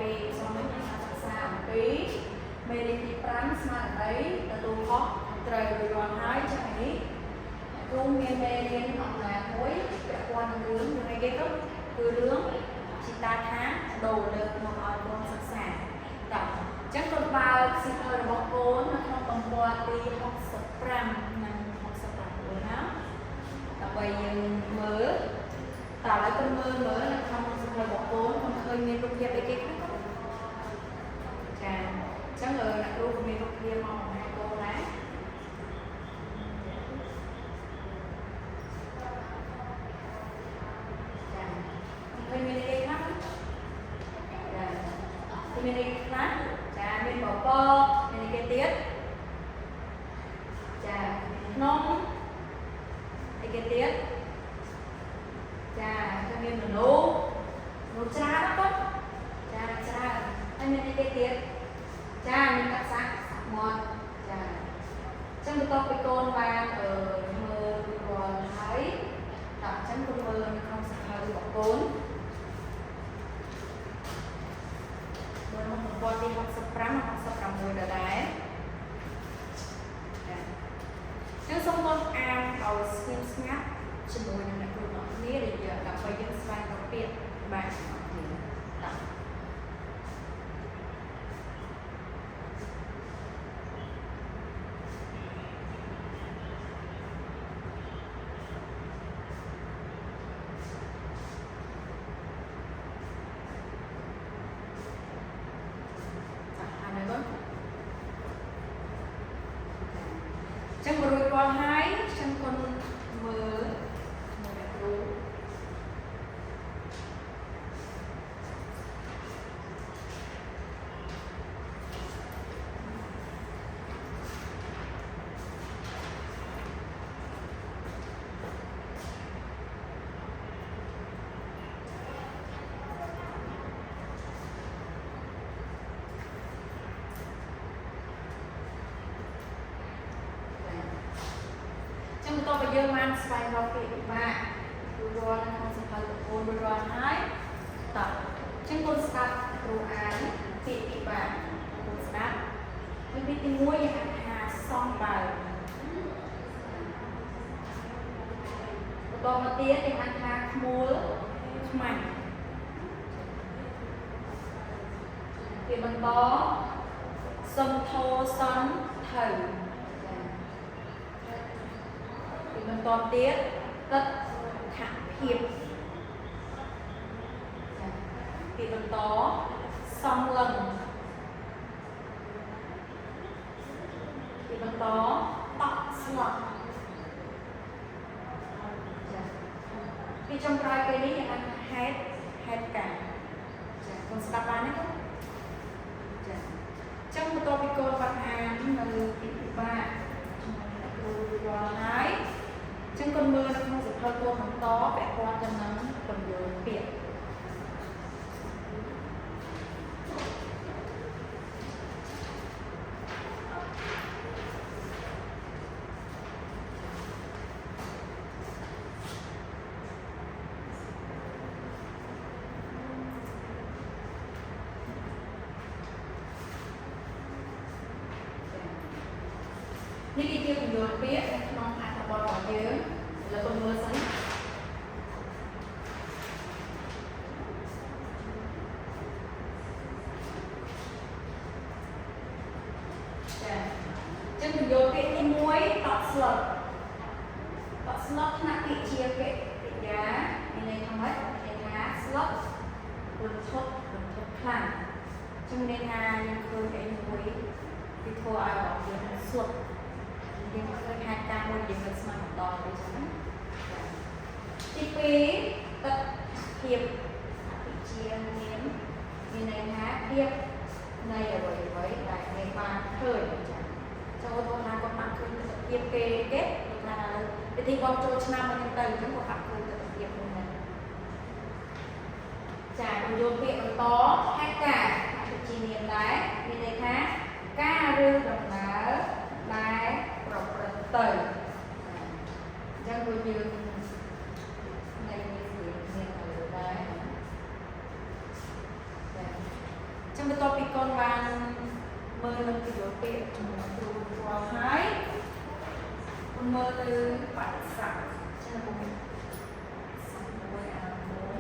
ពីសូមឲ្យសិក្សាអំពីមេរៀនទី5ស្មារតីទទួលខុសត្រូវរួចរាល់ហើយចឹងនេះគ្រូមានមេរៀនអំណាចមួយពាក់ព័ន្ធនឹងរឿងអីគេទៅគឺរឿងជីតាថាដូរលើកមកឲ្យកូនសិក្សាតើចឹងគាត់បើកសៀវភៅរបស់កូននៅក្នុងទំព័រទី65និង66ណាដើម្បីយើងមើលតើឥឡូវកូនមើលនៅក្នុងសៀវភៅរបស់កូនឃើញមានរូបភាពអីគេខ្លះចាអញ្ចឹងអ្នកគ្រូក៏មានរូបភាពមកបង្ហាញកូនដែរចាឃើញមានអីគេខ្លះចាមានអីខ្លះចាមានបបរមានអីគេទៀតចាក្នុងអីគេទៀតចាគឺមានមនុស្សច្រើនណាស់គាត់ចាច្រើនហើយមានអីគេទៀតចាមានកាសាសមុទ្រចាអញ្ចឹងបន្ទាប់ពីកូនបានមើលរាល់ហើយតើអញ្ចឹងកូនមើលនៅក្នុងសៀវភៅរបស់កូនមើលក្នុងទំព័រទី65និង66ដដែលចាអញ្ចឹងសូមកូនអានឲ្យស្ងៀមស្ងាត់ជាមួយនឹងអ្នកគ្រូរបស់គ្នាដែលដើម្បីយើងស្វែងរកពាក្យបានរបស់គ្នាតើចឹងរួចរាល់ហើយចឹងកូនមើលអ្នកគ្រូបន្ទាប់ពីយើងបានស្វែងរកពាក្យពិបាករួចរាល់នៅក្នុងសៀវភៅរបស់កូនរួចរាល់ហើយតើអញ្ចឹងកូនស្ដាប់គ្រូអានពាក្យពិបាកកូនស្ដាប់ហើយពាក្យទី1យើងថាសំបើបន្តមកទៀតយើងថាខ្មួលខ្មាញ់ពាក្យបន្តសំធោសន់ថៅបន្តទៀតទឹកខភាពពីបន្តសំឡឹងពីបន្តតក់ស្លុតពីចុងក្រោយគេនេះយើងហៅហេតុការចាកូនស្ដាប់បានទេចាអញ្ចឹងបន្ទាប់ពីកូនបានអាននៅពីពិបាកជាមួយនឹងគ្រូរាល់ហើយចឹងកូនមើលនៅក្នុងសៀវភៅកូនបន្តពាក់ព័ន្ធទៅនឹងពន្យល់ពាក្យនេះគឺជាពន្យល់ពាក្យនៅក្នុងអត្ថបទរបស់យើងលើកូនមើលសិនចាអញ្ចឹងពន្យល់ពាក្យទី1តក់ស្លុតតក់ស្លុតថ្នាក់វិជាកិរិយាមានន័យថាម៉េចមានន័យថាស្លុតរន្ធត់ខ្លាំងអញ្ចឹងមានន័យថាយើងឃើញអីមួយពីធ្វើឲ្យរបស់យើងស្លុតយើងឃើញហេតុការណ៍មួយយើងមិនស្មានដល់ទេចឹងណាទី2ទឹកភាពវិជាមានន័យថាភាពនៃអ្វីដែលយើងបានឃើញចា៎ចូលទៅណាក៏បានឃើញទស្សនវិជ្ជាគេថាពិធីបុណ្យចូលឆ្នាំហ្នឹងទៅអញ្ចឹងក៏បានឃើញទស្សនវិជ្ជាហ្នឹងដែរចា៎បញ្យល់ពាក្យបន្តហេតុការណ៍វិជ្ជាមានដែរមានន័យថាការឬដំណើរដែលប្រព្រឹត្តទៅអញ្ចឹងគឺយើងនៃមានទៅដែរចា បន្ទាប់ពីកូនបានមើលនឹងវីដេអូពាក្យជាមួយគ្រូរាល់ហើយកូនមើលទៅបរិស័ទចឹងកូនសំមួយអាមួយ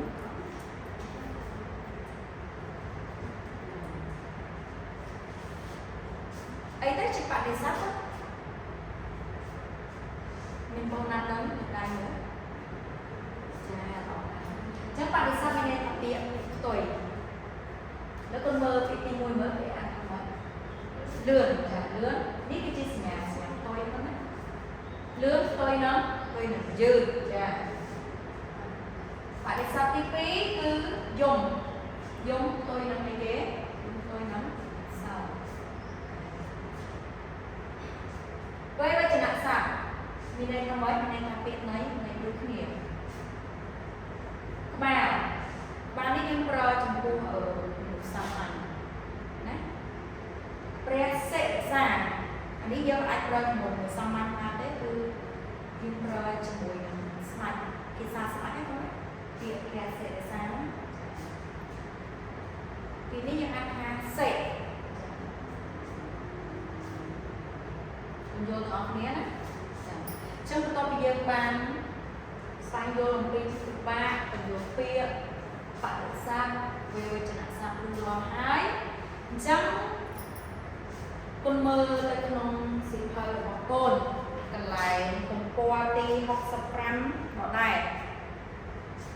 អីទៅជាបរិស័ទមានបងណាដឹងដែរមើលចាអរចឹងបរិស័ទមានន័យថាពាក្យផ្ទុយแล้วកូនមើលពាក្យទី1មើលគេអានថាម៉េចលឿនចាលឿននេះគឺជាសញ្ញាផ្ទុយហ្នឹងណាលឿនផ្ទុយនឹងយឺតចាបរិស័ទទី2គឺយំផ្ទុយនឹងអីគេផ្ទុយនឹងសោវេរវចនស័ព្ទមានន័យថាម៉េចមានន័យថាពាក្យណីដូចគ្នាក្បាលនេះយើងប្រើចំពោះសាមញ្ញណាព្រះសិក្សាអានេះយើងអាចប្រើជាមួយសាមញ្ញបានទេគឺយើងប្រើជាមួយនឹងស្មាច់ភាសាស្មាច់ហ្នឹងពាក្យព្រះសិក្សាពីនេះយើងអាចថាសេយល់ទាំងអស់គ្នាណាចឹងបន្ទាប់ពីយើងបានស្វែងយល់អំពីពិបាកបញ្យល់ពាក្យបរិស័ទវេរវចនស័ព្ទរួចរាល់ហើយអញ្ចឹងគុណមើលទៅក្នុងសៀវភៅរបស់កូនកន្លែងទំព័រទី65មកដែរ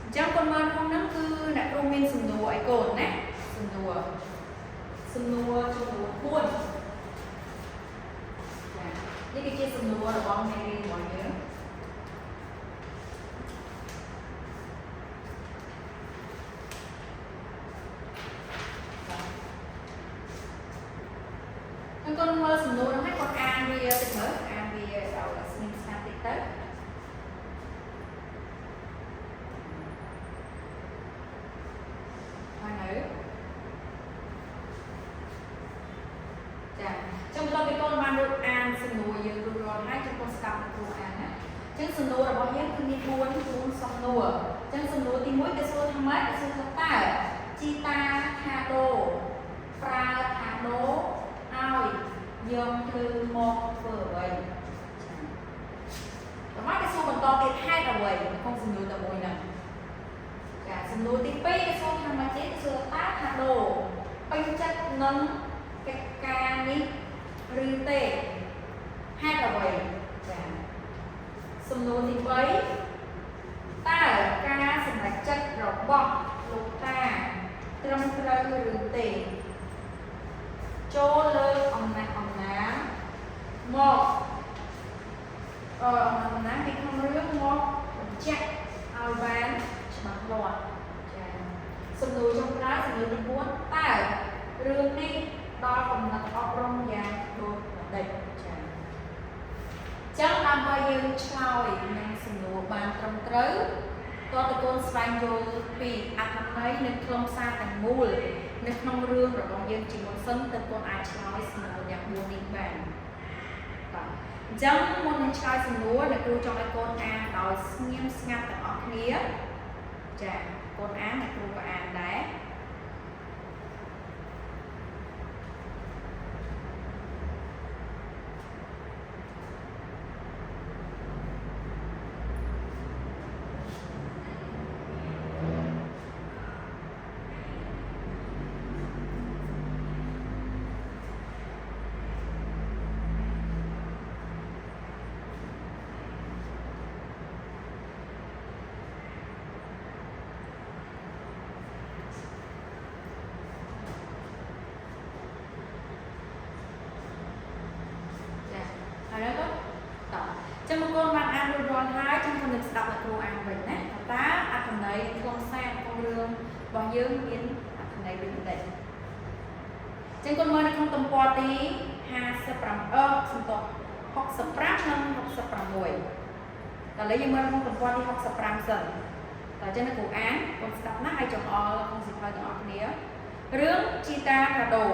អញ្ចឹងគុណមើលក្នុងហ្នឹងគឺអ្នកគ្រូមានសំណួរឲ្យកូនណាសំណួរចំនួន4ចានេះគឺជាសំណួររបស់មេរៀនរបស់យើងកូនមើលសំណួរហ្នឹងហើយកូនអានវាតិចមើលអានវាដល់ស្ងៀមស្ងាត់តិចទៅហើយនៅចាចឹងបន្ទាប់ពីកូនបានរត់អានសំណួរយើងរួចរាល់ហើយចឹងកូនស្ដាប់លោកគ្រូអានណាចឹងសំណួររបស់យើងគឺមាន4សំណួរចឹងសំណួរទី1គេសួរថាម៉េចគេសួរថាតើជីតាថាដូប្រើថាដូឲ្យយើងធ្វើមកធ្វើអ្វីចាំតែគេសួរបន្តទៀតហេតុអ្វីក្នុងសំណួរតែមួយហ្នឹងចាសំណួរទី2គេសួរថាម៉េចទៀតគេសួរតើថាដូពេញចិត្តនឹងកិច្ចការនេះឬទេហេតុអ្វីចាសំណួរទី3តើការសម្រេចចិត្តរបស់លោកតាត្រឹមត្រូវឬទេចូលលើអំណាចមកអំណាចពីក្នុងរឿងមកបញ្ជាក់ឲ្យបានច្បាស់លាស់ចាសំណួរចុងក្រោយសំណួរទី4តើរឿងនេះដល់កំណត់អប់រំយ៉ាងដូចម្តេចចាចឹងដើម្បីយើងឆ្លើយនឹងសំណួរបានត្រឹមត្រូវតើតើកូនស្វែងយល់ពីអត្ថន័យនៃខ្លឹមសារទាំងមូលនៅក្នុងរឿងរបស់យើងជាមុនសិនទើបកូនអាចឆ្លើយសំណួរយ៉ាង4នេះបានបាទអញ្ចឹងមុននឹងឆ្លើយសំណួរអ្នកគ្រូចង់ឲ្យកូនអានដោយស្ងៀមស្ងាត់ទាំងអស់គ្នាចាកូនអានអ្នកគ្រូក៏អានដែរចឹងមកកូនបានអានរួចរាល់ហើយចឹងខ្ញុំនឹងស្ដាប់អ្នកគ្រូអានវិញណាតើអត្ថន័យខ្លឹមសារក្នុងរឿងរបស់យើងមានអត្ថន័យដូចនេះចឹងកូនមើលនៅក្នុងទំព័រទី55សំទោស65និង66ឥឡូវយើងមើលក្នុងទំព័រទី65សិនតើចឹងអ្នកគ្រូអានកូនស្ដាប់ណាហើយចង្អុលក្នុងសៀវភៅទាំងអស់គ្នារឿងជីតាថាដូ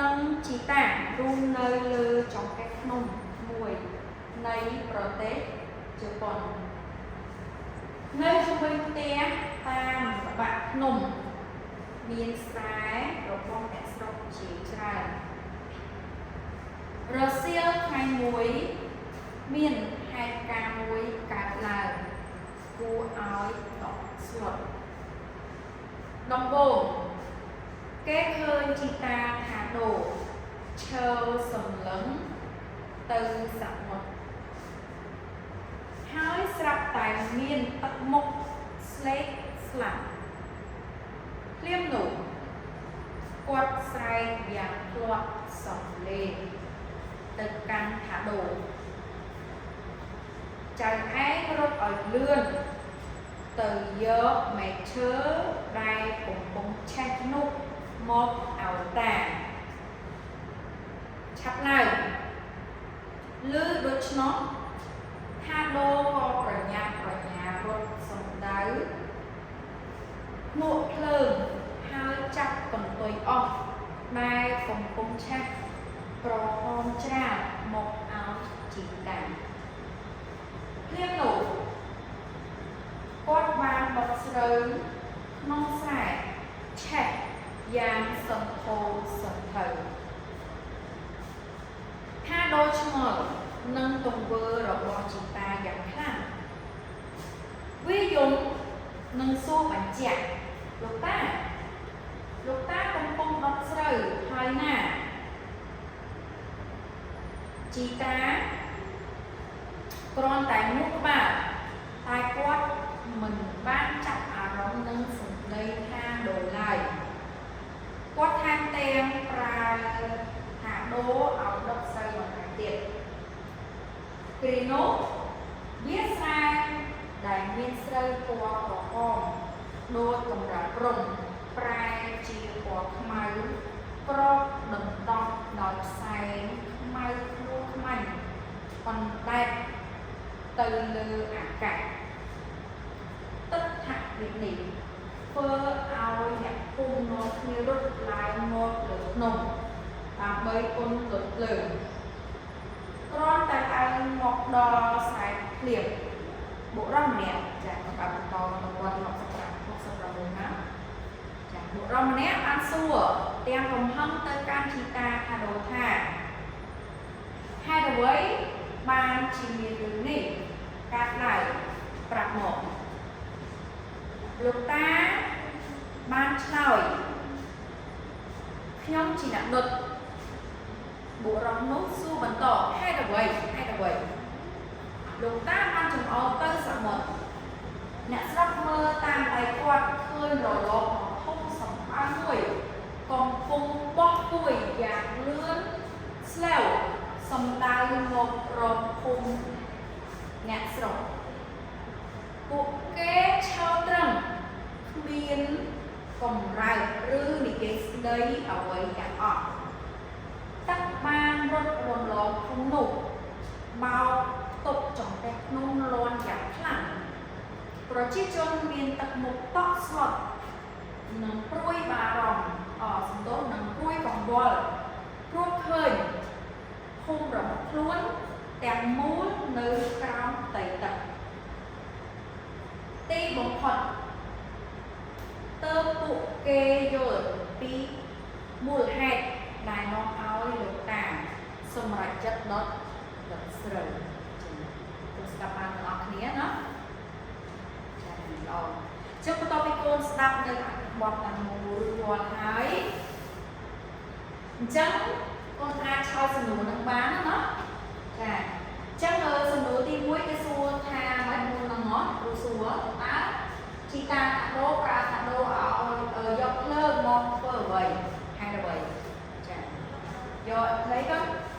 និងជីតារួមនៅលើចង្កេះភ្នំមួយនៃប្រទេសជប៉ុននៅជុំវិញផ្ទះតាមក្បាក់ភ្នំ មានស្រែរបស់អ្នកស្រុកជាច្រើនរសៀលថ្ងៃមួយមានហេតុការណ៍មួយកើតឡើងគួរឲ្យតក់ស្លុតដំបូងគេឃើញជីតាថាដូឈើសម្លឹងទៅសមុទ្រហើយស្រាប់តែមានទឹកមុខស្លេកស្លាំងភ្លាមនោះគាត់ស្រែកយ៉ាងផ្លាត់សំឡេងទៅកាន់ថាដូចៅឯងរត់ឲ្យលឿនទៅយកមែកឈើដែលកំពុងឆេះនោះមកឲ្យតាឆាប់ឡើងឮដូច្នោះថាដូក៏ប្រញាប់ប្រញាល់រត់សំដៅមួកភ្លើងហើយចាប់កន្ទុយអស់ដែលកំពុងឆេះប្រហមច្រាបមកឲ្យជីតាភ្លាមនោះគាត់បានបត់ស្រូវក្នុងស្រែឆេះយ៉ាងសន្ធោសន្ធៅថាដូឆ្ងល់នឹងទង្វើរបស់ជីតាយ៉ាងខ្លាំងវាយំនឹងសួរបញ្ជាក់លោកតាកំពុងបត់ស្រូវហើយណាជីតាគ្រាន់តែមុខក្បាលតែគាត់មិនបានចាប់អារម្មណ៍នឹងសម្ដីថាដូរឡើយគាត់ថែមទាំងប្រើថាដូរឲ្យដុតស្រូវបន្ថែមទៀតគ្រីនោះវាស្រែដែលមានស្រូវពណ៌ក្រហមដូចកម្រាលព្រំប្រែជាពណ៌ខ្មៅក្របដណ្ដប់ដោយផ្សែងខ្មៅភ្លួខ្មាញ់បណ្ដែតទៅលើអាកាសទឹកថាវិនេះធ្វើឲ្យអ្នកភូមិនាំគ្នារត់ឡើងមកលើភ្នំដើម្បីអ៊ុនលត់លើគ្រាន់តែឡើងមកដល់ស្រែភ្លាមបុរសម្នាក់ចាស់បានបន្តនៅវត្ត65ណាចាបុរសម្នាក់បានសួរទាំងកំហឹងទៅកាន់ជីតាថាដូថាហេតុអ្វីបានជាមានរឿងនេះកើតឡើងប្រាប់មកលោកតាបានឆ្លើយខ្ញុំជាអ្នកដុតបុរសនោះសួរបន្តហេតុអ្វីលោកតាបានចំអកទៅសមុទ្រអ្នកស្រុកមើលតាមដៃគាត់ឃើញរលកធំសម្បើមមួយកំពុងបោះពួយយ៉ាងលឿនស្លែវសំដៅមករកភូមិអ្នកស្រុកពួកគេឈរត្រឹងគ្មានកម្រើកឬនិយាយស្ដីអ្វីទាំងអស់ទឹកបានរត់រំលងភូមិនោះបោកទប់ចង្កេះភ្នំលាន់យ៉ាងខ្លាំងប្រជាជនមានទឹកមុខតក់ស្លុតនិងព្រួយបារម្ភសំដៅនឹងព្រួយកង្វល់ព្រោះឃើញភូមិរបស់ខ្លួនទាំងមូលនៅក្រោមផ្ទៃទឹកទីបំផុតទើបពួកគេយល់ពីមូលហេតុដែលនាំឲ្យលោកតាសម្រេចចិត្តដុតស្រូវទៅស្ដាប់បានទាំងអស់គ្នាណាចា៎ល្អជិះបន្តពីកូនស្ដាប់នៅបទតាមមូលរាល់ហើយអញ្ចឹងកូនអាចឆ្លើយសំណួរនឹងបានណាចា៎អញ្ចឹងសំណួរទី1គេសួរថាមិនមុននឹងមកគ្រូសួរតើជីតាកាដូប្រើកាដូឲ្យយកភ្លើងមកធ្វើអ្វីហេតុអ្វីចា៎យកផ្លេក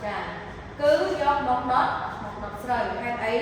ចា៎គឺយកមកដុតស្រូវហេតុអី